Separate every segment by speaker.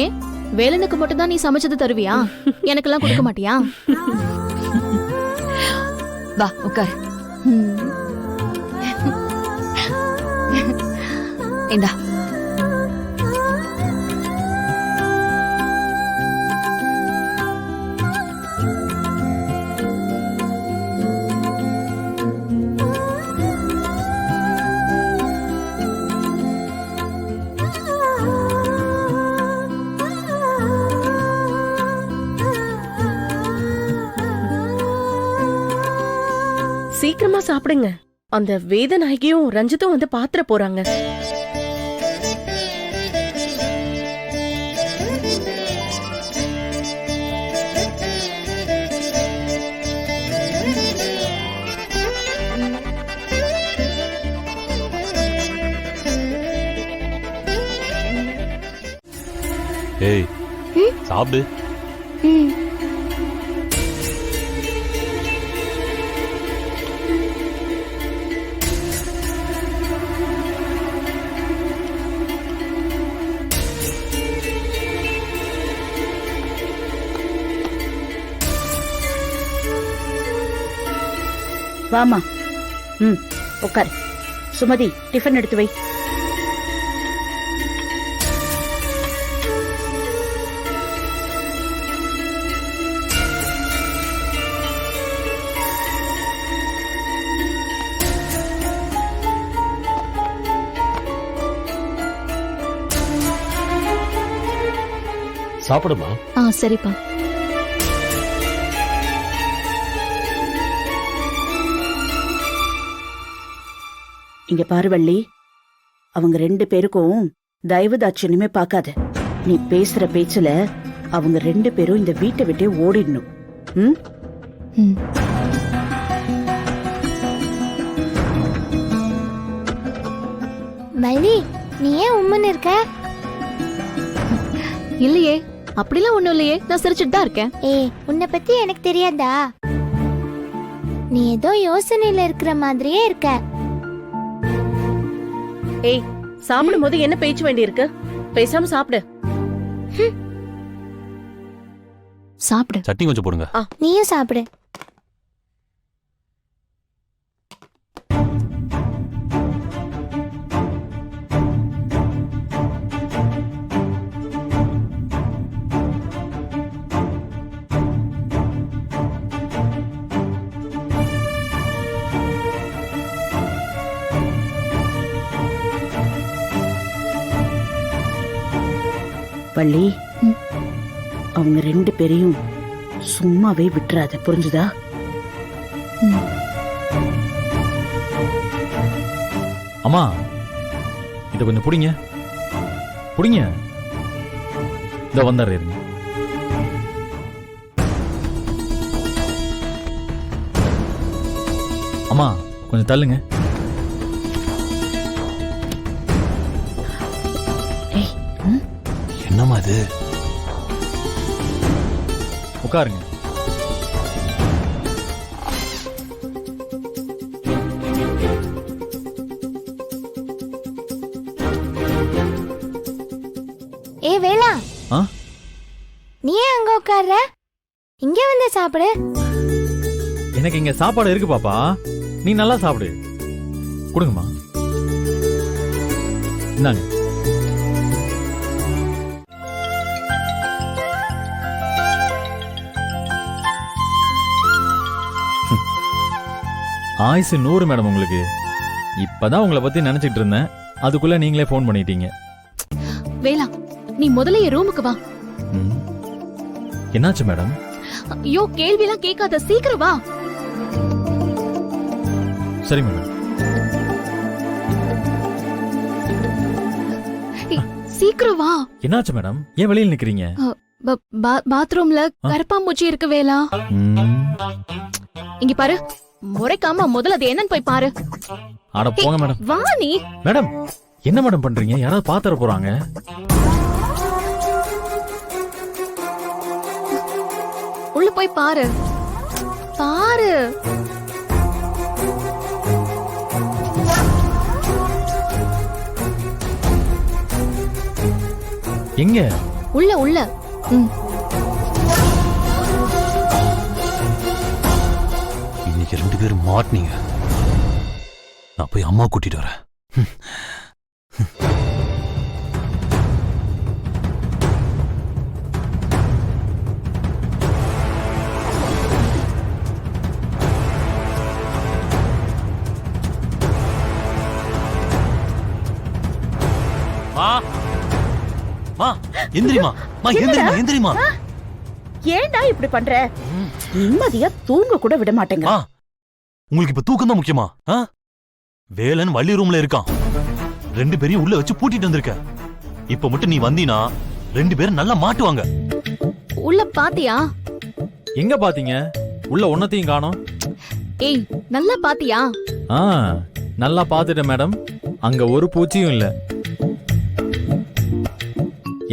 Speaker 1: ஏன் வேலனுக்கு மட்டும் தான் நீ சமைச்சது தருவியா? எனக்கெல்லாம் கொடுக்க மாட்டியா?
Speaker 2: வா உட்கார். இந்தா.
Speaker 3: சீக்கிரமா சாப்பிடுங்க. அந்த வேதநாயகியும் ரஞ்சித்தும் வந்து பாத்திர போறாங்க.
Speaker 4: ஏய் சாப்பிடு.
Speaker 5: வாமா. உட்கார். சுமதி, டிஃபன் எடுத்து வை.
Speaker 4: சாப்பிடுமா.
Speaker 1: சரிப்பா.
Speaker 5: இங்க பாரு வள்ளி, அவங்க 2 பேருக்கும் தயவு தாட்சியமே பார்க்காத. நீ பேசுற பேச்சுல அவங்க 2 பேரும் இந்த வீட்டை விட்டே ஓடிடணும்.
Speaker 6: வள்ளி, நீ ஏன் உம்மன் இருக்க?
Speaker 1: இல்லையே, அப்படிலாம் ஒண்ணும் இல்லையே. நான் சிரிச்சுட்டு தான் இருக்கேன்.
Speaker 6: உன்னை பத்தி எனக்கு தெரியாதா? நீ ஏதோ யோசனையில இருக்கிற மாதிரியே இருக்க.
Speaker 3: ஏய், சாப்பிடும் போது என்ன பேச்சு வேண்டி இருக்கு? பேசாம சாப்பிடு.
Speaker 1: சாப்பிடு.
Speaker 4: சட்னி கொஞ்சம் போடுங்க.
Speaker 6: நீயும் சாப்பிடு.
Speaker 5: வள்ளி, அவங்க 2 பேரையும் சும்மாவே விட்டுறாத, புரிஞ்சுதா?
Speaker 7: அம்மா, இத கொஞ்சம் புடிங்க. புடிங்க. இத வந்துடுறேன். அம்மா, கொஞ்சம் தள்ளுங்க.
Speaker 4: என்னம்மா இது?
Speaker 7: உட்காருங்க.
Speaker 6: வேலா,
Speaker 7: ஆ?
Speaker 6: நீ ஏன் அங்க உட்கார்ற? இங்க வந்து சாப்பிடு.
Speaker 7: எனக்கு இங்க சாப்பாடு இருக்கு பாப்பா, நீ நல்லா சாப்பிடு. கொடுங்கம்மா. இந்தாங்க. ஆயுசு 100 மேடம் உங்களுக்கு. இப்பதான் உங்களை பத்தி நினைச்சிட்டு இருந்தேன், அதுக்குள்ள நீங்களே போன் பண்ணிட்டீங்க.
Speaker 1: வேலா, நீ முதல்ல என் ரூமுக்கு வா.
Speaker 7: என்னாச்சு மேடம்?
Speaker 1: ஐயோ, கேள்வி எல்லாம் கேட்காத, சீக்கிரம் வா.
Speaker 7: சரி மேடம்.
Speaker 1: சீக்கிரம் வா.
Speaker 7: என்னாச்சு மேடம்? ஏன் வெளியில் நிக்கிறீங்க?
Speaker 1: பாத்ரூம்ல கரப்பாம்பூச்சி இருக்கு வேலா. இங்க பாரு, முறைக்காம முதல்ல அது என்னன்னு போய் பாரு.
Speaker 7: அட போங்க மேடம்.
Speaker 1: வா நீ.
Speaker 7: மேடம், என்ன மேடம் பண்றீங்க? யாராவது பாத்துற போறாங்க.
Speaker 1: உள்ள போய் பாரு. பாரு.
Speaker 7: எங்க?
Speaker 1: உள்ள உள்ள. ம்.
Speaker 4: இன்னைக்கு 2 பேரும் மாட்டினீங்க. நான் போய் அம்மா கூட்டிட்டு வரேன். மா மா எந்திரிமா, மா எந்திரிமா, எந்திரிமா.
Speaker 5: ஏன்டா இப்படி பண்ற? நிம்மதியா தூங்க கூட விட மாட்டேங்க.
Speaker 4: மா உங்களுக்கு இப்ப தூக்கம் தான் முக்கியமா? வேலன் வள்ளி ரூம்ல இருக்கான். 2 பேரையும் உள்ள வச்சு பூட்டிட்டு வந்திருக்க. இப்ப மட்டும் நீ வந்தீனா 2 பேரும் நல்லா மாட்டுவாங்க.
Speaker 1: உள்ள பாத்தியா?
Speaker 7: எங்க பாத்தீங்க? உள்ள ஒன்னத்தையும் காணோம்.
Speaker 1: ஏய், நல்லா பாத்தியா?
Speaker 7: நல்லா பாத்துட்டேன் மேடம். அங்க ஒரு பூச்சியும் இல்ல.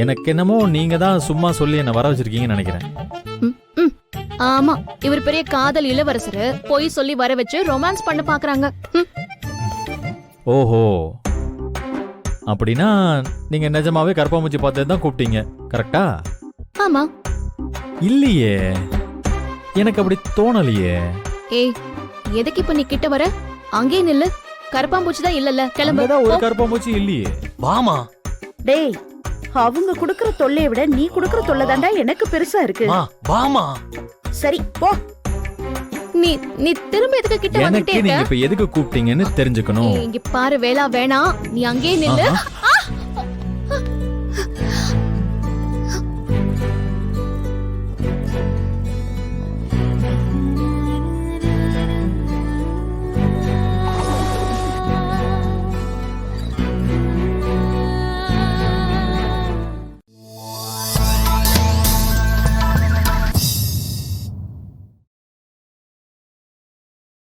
Speaker 7: எனக்கு என்னமோ நீங்க தான் சும்மா சொல்லி என்ன வர வச்சிருக்கீங்கன்னு நினைக்கிறேன்.
Speaker 1: ம், ம். ஆமா, இவர் பெரிய காதல் இளவரசரு. போய் சொல்லி வர வச்சு ரொமான்ஸ் பண்ண பாக்குறாங்க. ம்.
Speaker 7: ஓஹோ, அப்படின்னா நீங்க நிஜமாவே கருப்பாம்பூச்சி பார்த்தது தான் கூப்பிட்டீங்க, கரெக்டா?
Speaker 1: ஆமா.
Speaker 7: இல்லையே, எனக்கு அப்படி தோணலையே.
Speaker 1: ஏய், எதுக்கு இப்ப நீ கிட்ட வர? அங்கே நில்லு. கருப்பாம்பூச்சி தான் இல்லல்ல, கிளம்பு.
Speaker 7: அங்கதான் ஒரு
Speaker 1: போ.
Speaker 7: கருப்பாம்பூச்சி இல்லையே.
Speaker 4: வாமா.
Speaker 5: டேய், அவங்க குடுக்கற தொல்லையை விட நீ குடுக்கற தொல்லை தாண்டா எனக்கு பெருசா இருக்கு.
Speaker 4: மா வாமா.
Speaker 5: சரி போ.
Speaker 1: நீ நீ திரும்ப எதுக்கு கிட்ட வந்துட்டே
Speaker 7: எனக்கு நீங்க
Speaker 1: இருக்க?
Speaker 7: இப்ப எதுக்கு கூப்பிட்டீங்கன்னு தெரிஞ்சுக்கணும்.
Speaker 1: ஏய், இங்க பாரு வேளா, வேணாம். நீ அங்கே நில்லு.